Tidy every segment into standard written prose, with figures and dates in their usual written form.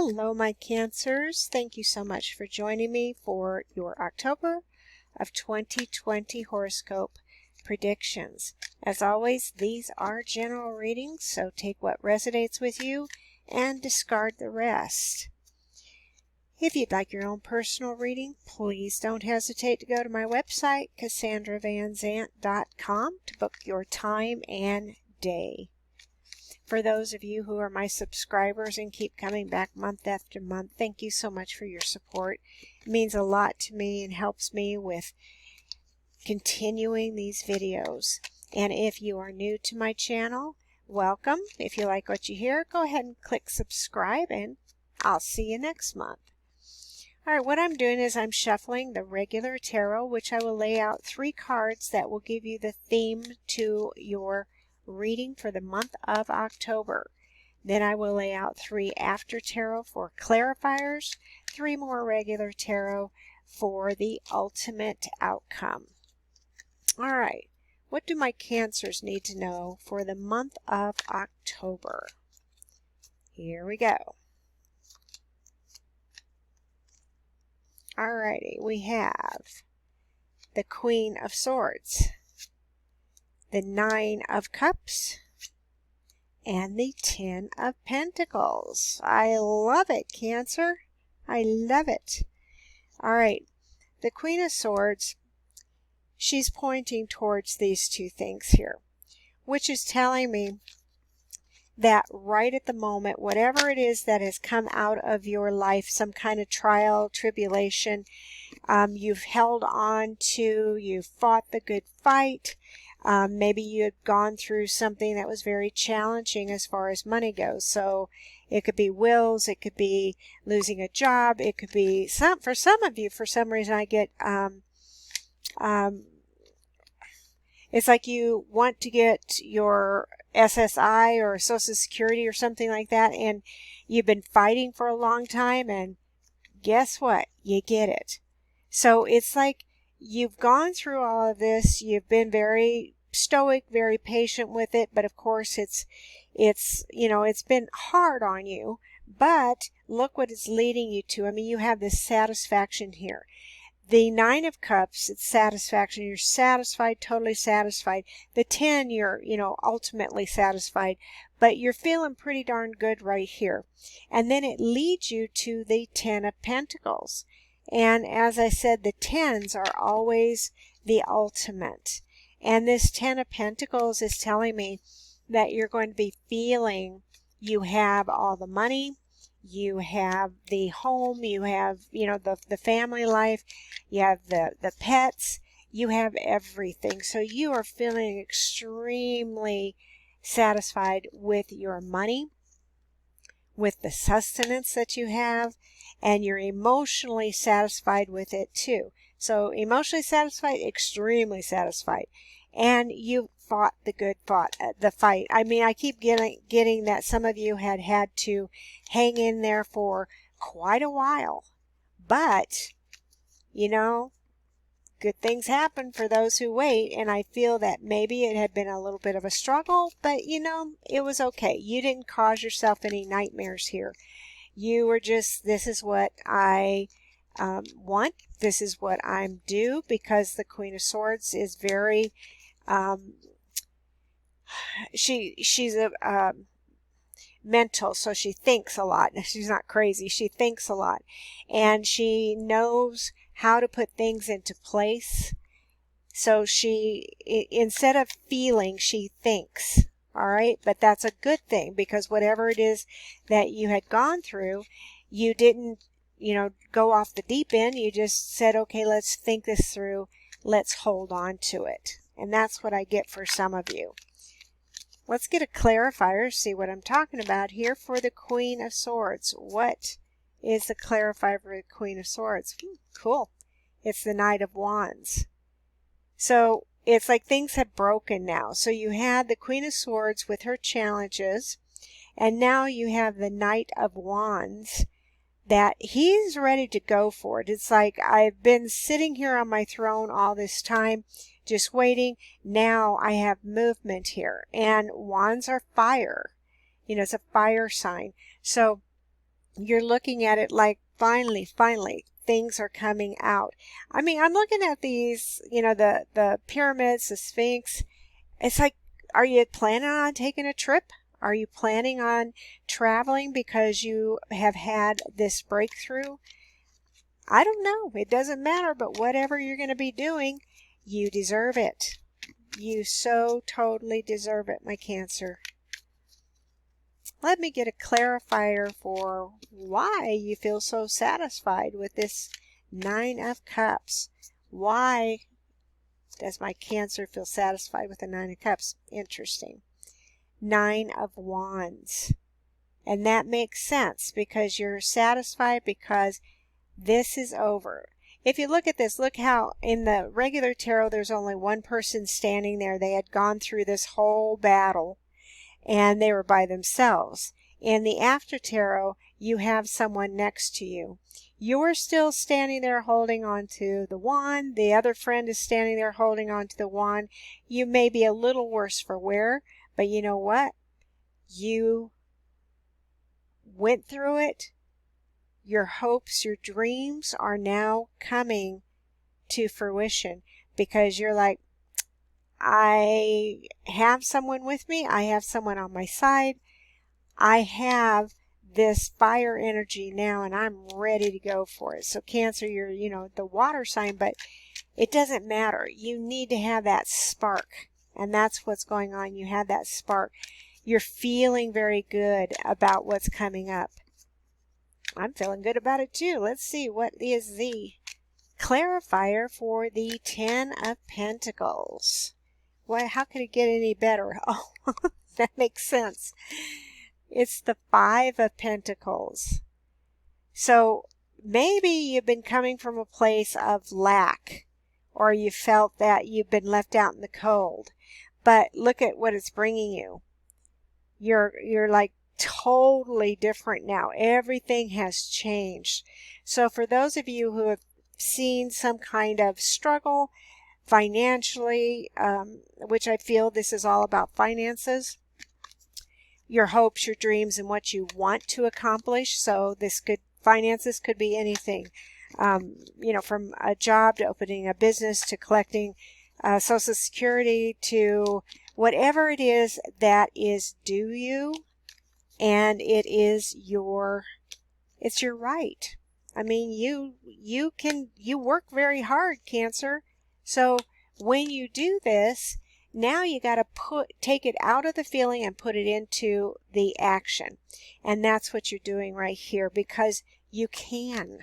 Hello, my Cancers. Thank you so much for joining me for your October of 2020 horoscope predictions. As always, these are general readings, so take what resonates with you and discard the rest. If you'd like your own personal reading, please don't hesitate to go to my website, CassandraVanZant.com, to book your time and day. For those of you who are my subscribers and keep coming back month after month, thank you so much for your support. It means a lot to me and helps me with continuing these videos. And if you are new to my channel, welcome. If you like what you hear, go ahead and click subscribe, and I'll see you next month. All right, what I'm doing is I'm shuffling the regular tarot, which I will lay out 3 cards that will give you the theme to your reading for the month of October. Then I will lay out 3 after tarot for clarifiers, 3 more regular tarot for the ultimate outcome. All right, what do my Cancers need to know for the month of October? Here we go. All righty, we have the Queen of Swords, the 9 of Cups, and the 10 of Pentacles. I love it, Cancer. I love it. All right, the Queen of Swords, she's pointing towards these 2 things here, which is telling me that right at the moment, whatever it is that has come out of your life, some kind of trial, tribulation, you've held on to, you've fought the good fight. Maybe you had gone through something that was very challenging as far as money goes. So it could be wills, it could be losing a job, it could be for some of you, for some reason I get, it's like you want to get your SSI or Social Security or something like that, and you've been fighting for a long time, and guess what? You get it. So it's like you've gone through all of this, you've been very stoic, very patient with it, but of course it's been hard on you, but look what it's leading you to. I mean, you have this satisfaction here. The 9 of Cups, it's satisfaction. You're satisfied, totally satisfied. The 10, you're, ultimately satisfied, but you're feeling pretty darn good right here. And then it leads you to the 10 of Pentacles. And as I said, the 10s are always the ultimate. And this 10 of Pentacles is telling me that you're going to be feeling you have all the money, you have the home, you have, the family life, you have the pets, you have everything. So you are feeling extremely satisfied with your money, with the sustenance that you have, and you're emotionally satisfied with it too. So emotionally satisfied, extremely satisfied. And you fought the good fight. I mean, I keep getting that some of you had to hang in there for quite a while. But, good things happen for those who wait, and I feel that maybe it had been a little bit of a struggle, but, it was okay. You didn't cause yourself any nightmares here. You were just, this is what I want. This is what I'm due, because the Queen of Swords is very... she's a mental, so she thinks a lot. She's not crazy. She thinks a lot, and she knows how to put things into place. So she, instead of feeling, she thinks. All right, but that's a good thing, because whatever it is that you had gone through, you didn't, go off the deep end. You just said, okay, let's think this through. Let's hold on to it. And that's what I get for some of you. Let's get a clarifier, see what I'm talking about here for the Queen of Swords. What is the clarifier for the Queen of Swords? Cool. It's the Knight of Wands. So it's like things have broken now. So you had the Queen of Swords with her challenges, and now you have the Knight of Wands, that he's ready to go for it. It's like, I've been sitting here on my throne all this time, just waiting. Now I have movement here. And wands are fire. It's a fire sign. So you're looking at it like finally things are coming out. I mean, I'm looking at these, the pyramids, the Sphinx. It's like, are you planning on taking a trip? Are you planning on traveling because you have had this breakthrough? I don't know. It doesn't matter, but whatever you're going to be doing, you deserve it. You so totally deserve it, my Cancer. Let me get a clarifier for why you feel so satisfied with this Nine of Cups. Why does my Cancer feel satisfied with the Nine of Cups? Interesting. Nine of Wands. And that makes sense because you're satisfied because this is over. If you look at this, look how in the regular tarot there's only one person standing there. They had gone through this whole battle and they were by themselves. In the after tarot, you have someone next to you. You're still standing there holding on to the wand. The other friend is standing there holding on to the wand. You may be a little worse for wear, but you know what? You went through it. Your hopes, your dreams are now coming to fruition because you're like, I have someone with me. I have someone on my side. I have this fire energy now and I'm ready to go for it. So Cancer, you're, the water sign, but it doesn't matter. You need to have that spark. And that's what's going on. You have that spark. You're feeling very good about what's coming up. I'm feeling good about it too. Let's see, what is the clarifier for the Ten of Pentacles? How could it get any better? Oh, that makes sense. It's the Five of Pentacles. So maybe you've been coming from a place of lack, or you felt that you've been left out in the cold. But look at what it's bringing you. You're like totally different now. Everything has changed. So for those of you who have seen some kind of struggle financially, which I feel this is all about finances, your hopes, your dreams, and what you want to accomplish. So finances could be anything, from a job to opening a business to collecting Social Security to whatever it is that is due you, and it's your right. I mean, you work very hard, Cancer. So when you do this, now you got to take it out of the feeling and put it into the action. And that's what you're doing right here because you can.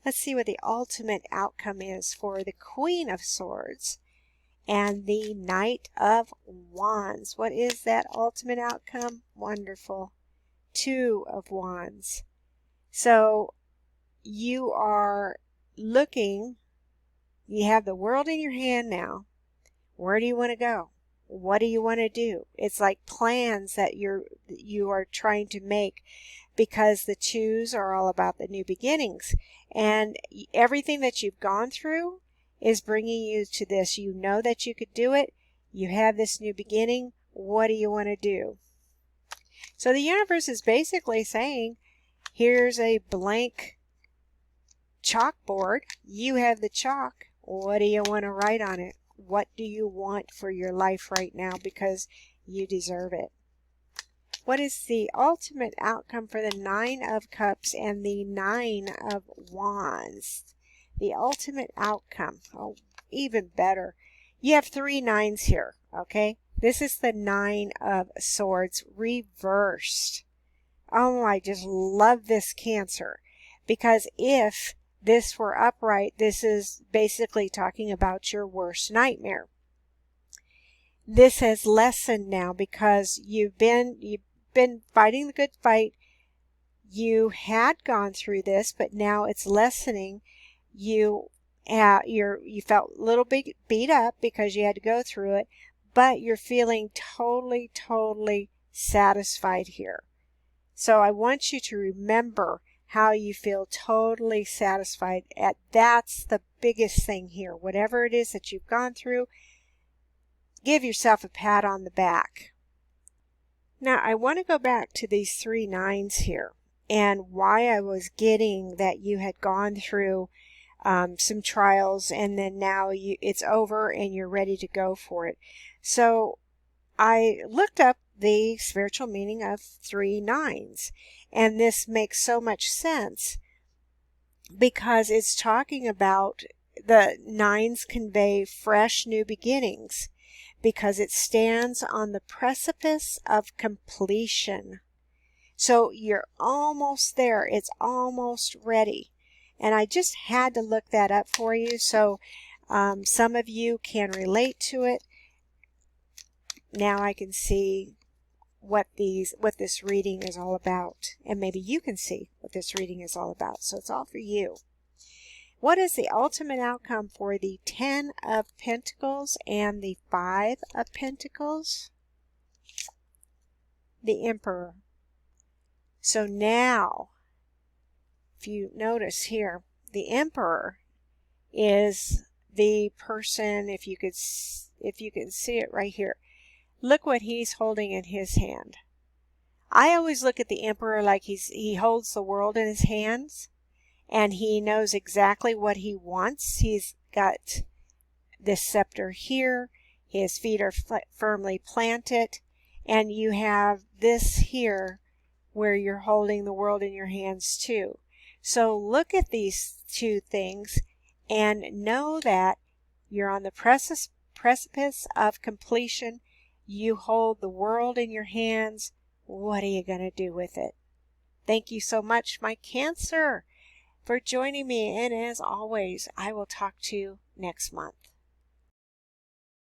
Let's see what the ultimate outcome is for the Queen of Swords and the Knight of Wands. What is that ultimate outcome? Wonderful. Two of Wands. So you are looking, you have the world in your hand now. Where do you want to go? What do you want to do? It's like plans that you are trying to make, because the twos are all about the new beginnings. And everything that you've gone through is bringing you to this. You know that you could do it. You have this new beginning. What do you want to do? So the universe is basically saying, here's a blank chalkboard. You have the chalk. What do you want to write on it? What do you want for your life right now? Because you deserve it. What is the ultimate outcome for the Nine of Cups and the Nine of Wands? The ultimate outcome. Oh, even better. You have three nines here, okay? This is the Nine of Swords reversed. Oh, I just love this, Cancer. Because if this were upright, this is basically talking about your worst nightmare. This has lessened now because you've been fighting the good fight. You had gone through this, but now it's lessening. You felt a little bit beat up because you had to go through it, but you're feeling totally satisfied here. So I want you to remember how you feel totally satisfied. That's the biggest thing here. Whatever it is that you've gone through, give yourself a pat on the back. Now, I want to go back to these 3 nines here and why I was getting that you had gone through some trials and then now it's over and you're ready to go for it. So I looked up the spiritual meaning of 3 nines, and this makes so much sense because it's talking about the nines convey fresh new beginnings because it stands on the precipice of completion. So you're almost there. It's almost ready. And I just had to look that up for you so some of you can relate to it. Now I can see what this reading is all about. And maybe you can see what this reading is all about. So it's all for you. What is the ultimate outcome for the 10 of Pentacles and the 5 of Pentacles? The Emperor. So now, if you notice here, the Emperor is the person, if you can see it right here. Look what he's holding in his hand. I always look at the Emperor like he holds the world in his hands. And he knows exactly what he wants. He's got this scepter here. His feet are firmly planted. And you have this here where you're holding the world in your hands too. So look at these 2 things and know that you're on the precipice of completion. You hold the world in your hands. What are you going to do with it? Thank you so much, my Cancer, for joining me, and as always, I will talk to you next month.